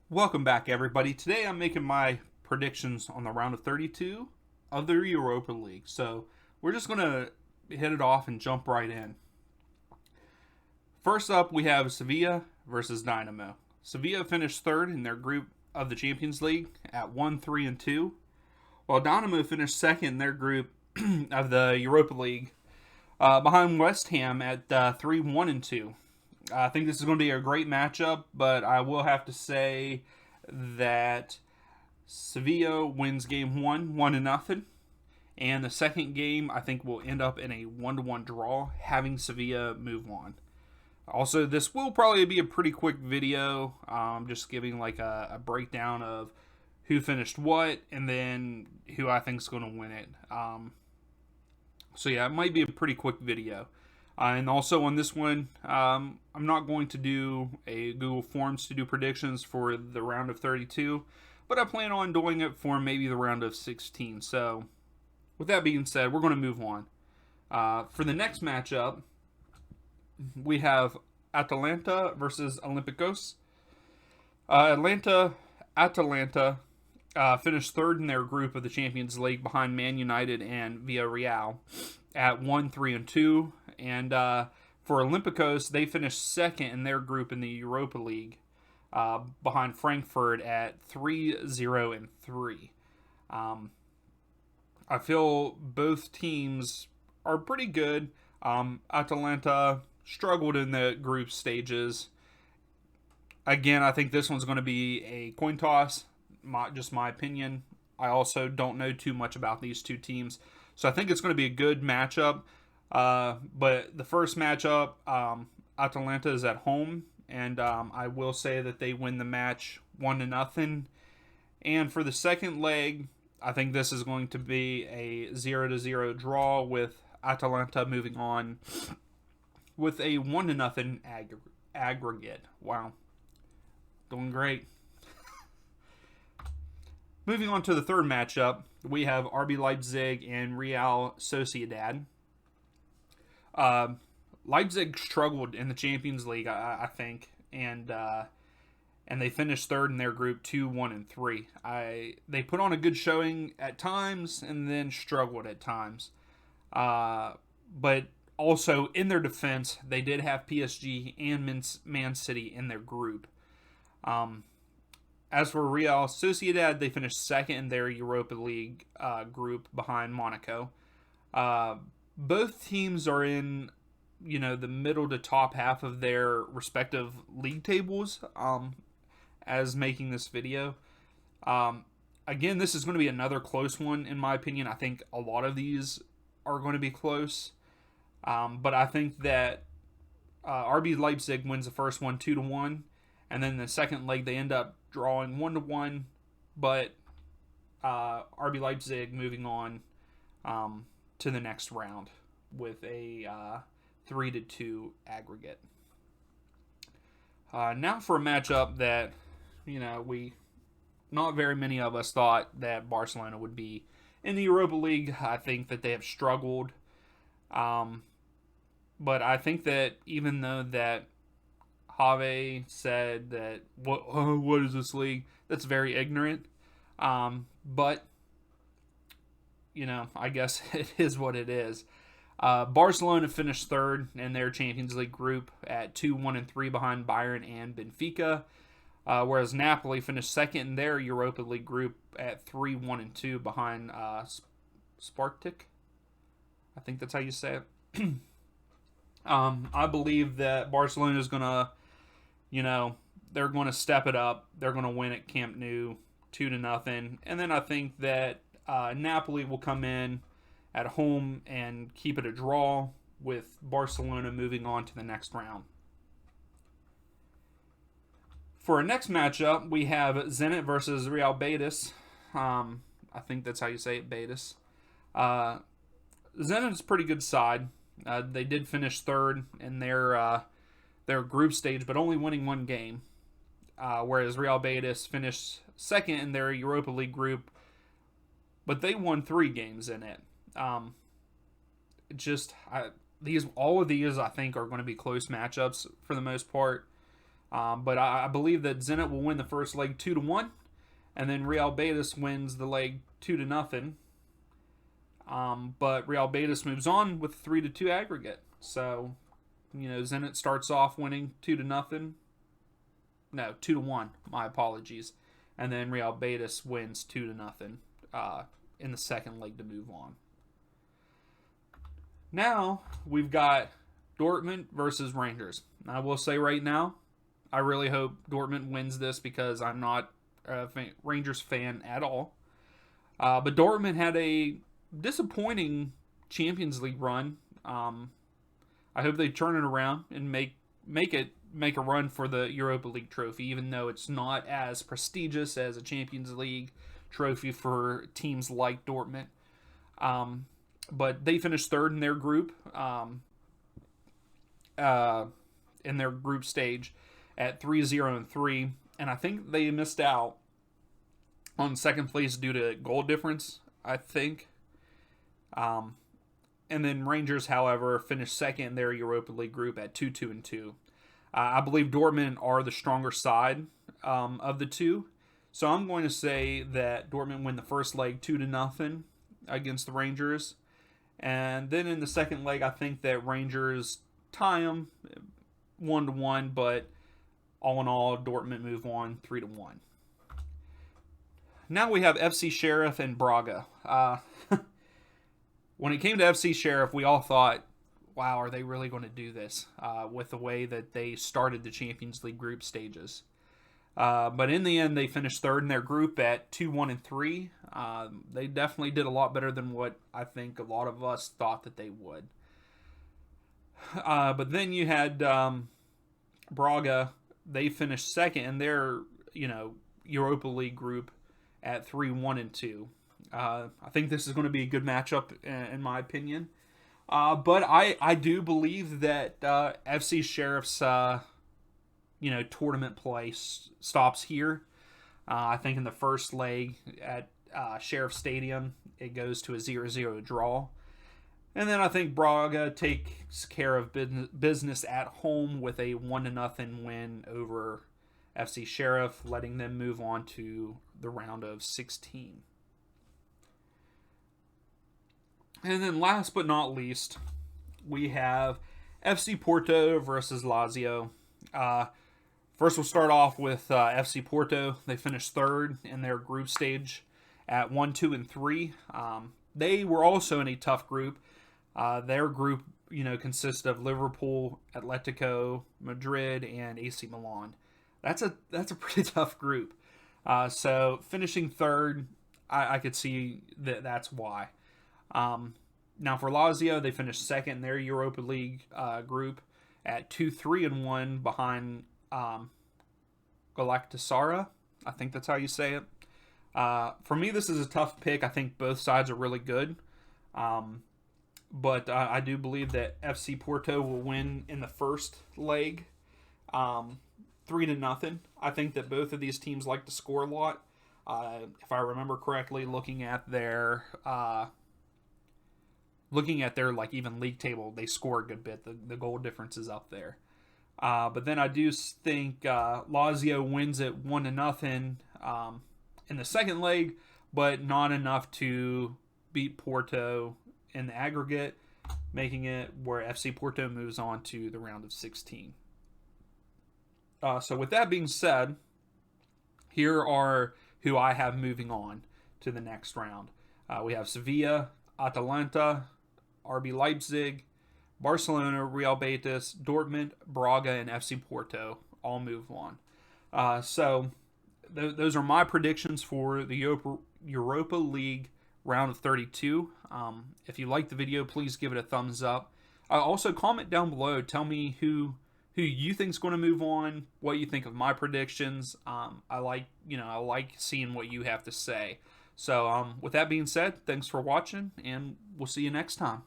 Welcome back, everybody. Today I'm making my predictions on the round of 32 of the Europa League. So we're just going to hit it off and jump right in. First up, we have Sevilla versus Dynamo. Sevilla finished third in their group of the Champions League at 1-3-2, while Dynamo finished second in their group of the Europa League behind West Ham at 3-1-2. I think this is going to be a great matchup, but I will have to say that Sevilla wins game one, 1-0. And the second game, I think, will end up in a 1-1 draw, having Sevilla move on. Also, this will probably be a pretty quick video, just giving like a breakdown of who finished what and then who I think is going to win it. So yeah, it might be a pretty quick video. And also on this one, I'm not going to do a Google Forms to do predictions for the round of 32, but I plan on doing it for maybe the round of 16. So with that being said, we're going to move on. For the next matchup, we have Atalanta versus Olympiacos. Atalanta finished third in their group of the Champions League behind Man United and Villarreal at 1-3-2. And for Olympiacos, they finished second in their group in the Europa League behind Frankfurt at 3-0-3. I feel both teams are pretty good. Atalanta struggled in the group stages. Again, I think this one's going to be a coin toss. Just my opinion. I also don't know too much about these two teams, so I think it's going to be a good matchup. But the first matchup, Atalanta is at home, and I will say that they win the match 1-0. And for the second leg, I think this is going to be a 0-0 draw with Atalanta moving on with a 1-0 aggregate. Wow, doing great. Moving on to the third matchup, we have RB Leipzig and Real Sociedad. Leipzig struggled in the Champions League, I think, and they finished third in their group 2-1-3. They put on a good showing at times and then struggled at times. But also in their defense, they did have PSG and Man City in their group. As for Real Sociedad, they finished second in their Europa League group behind Monaco. Both teams are in, the middle to top half of their respective league tables as making this video. Again, this is going to be another close one, in my opinion. I think a lot of these are going to be close. But I think that RB Leipzig wins the first one 2-1. And then the second leg, they end up drawing 1-1. But RB Leipzig moving on to the next round with a 3-2 aggregate. Now for a matchup that, not very many of us thought that Barcelona would be in the Europa League. I think that they have struggled. But I think that even though that Javi said that, what is this league? That's very ignorant. But I guess it is what it is. Barcelona finished third in their Champions League group at 2-1-3 behind Bayern and Benfica, whereas Napoli finished second in their Europa League group at 3-1-2 behind Spartak. I think that's how you say it. I believe that Barcelona is going to, they're going to step it up. They're going to win at Camp Nou 2-0. And then I think that Napoli will come in at home and keep it a draw, with Barcelona moving on to the next round. For our next matchup, we have Zenit versus Real Betis. I think that's how you say it, Betis. Zenit is a pretty good side. They did finish third in their group stage, but only winning one game. Whereas Real Betis finished second in their Europa League group, but they won 3 games in it. All of these I think are going to be close matchups for the most part. But I believe that Zenit will win the first leg 2-1, and then Real Betis wins the leg 2-0. But Real Betis moves on with 3-2 aggregate. So, Zenit starts off winning 2-0. No, 2-1. My apologies. And then Real Betis wins 2-0 in the second leg to move on. Now we've got Dortmund versus Rangers. I will say right now, I really hope Dortmund wins this because I'm not a Rangers fan at all. But Dortmund had a disappointing Champions League run. I hope they turn it around and make a run for the Europa League trophy, even though it's not as prestigious as a Champions League trophy for teams like Dortmund. But they finished third in their group, in their group stage at 3-0-3, and I think they missed out on second place due to goal difference, I think. And then Rangers, however, finished second in their Europa League group at 2-2-2. I believe Dortmund are the stronger side of the two, so I'm going to say that Dortmund win the first leg 2-0 against the Rangers, and then in the second leg, I think that Rangers tie them 1-1, but all in all, Dortmund move on 3-1. Now we have FC Sheriff and Braga. When it came to FC Sheriff, we all thought, wow, are they really going to do this with the way that they started the Champions League group stages? But in the end, they finished third in their group at 2-1-3. They definitely did a lot better than what I think a lot of us thought that they would. But then you had Braga. They finished second in their Europa League group at 3-1-2. I think this is going to be a good matchup in my opinion. But I do believe that FC Sheriff's tournament play stops here. I think in the first leg at Sheriff Stadium, it goes to a 0-0 draw. And then I think Braga takes care of business at home with a 1-0 win over FC Sheriff, letting them move on to the round of 16. And then last but not least, we have FC Porto versus Lazio. First, we'll start off with FC Porto. They finished third in their group stage at 1-2-3. They were also in a tough group. Their group, consists of Liverpool, Atletico Madrid, and AC Milan. That's a pretty tough group. So finishing third, I could see that's why. Now for Lazio, they finished second in their Europa League group at 2-3-1 behind Galatasaray. I think that's how you say it. For me, this is a tough pick. I think both sides are really good. But I do believe that FC Porto will win in the first leg 3-0. I think that both of these teams like to score a lot. If I remember correctly, looking at their even league table, they score a good bit. The goal difference is up there. But then I do think Lazio wins it 1-0 in the second leg, but not enough to beat Porto in the aggregate, making it where FC Porto moves on to the round of 16. So with that being said, here are who I have moving on to the next round. We have Sevilla, Atalanta, RB Leipzig, Barcelona, Real Betis, Dortmund, Braga, and FC Porto all move on. So those are my predictions for the Europa League round of 32. If you like the video, please give it a thumbs up. Also, comment down below. Tell me who you think is going to move on, what you think of my predictions. I like seeing what you have to say. So with that being said, thanks for watching, and we'll see you next time.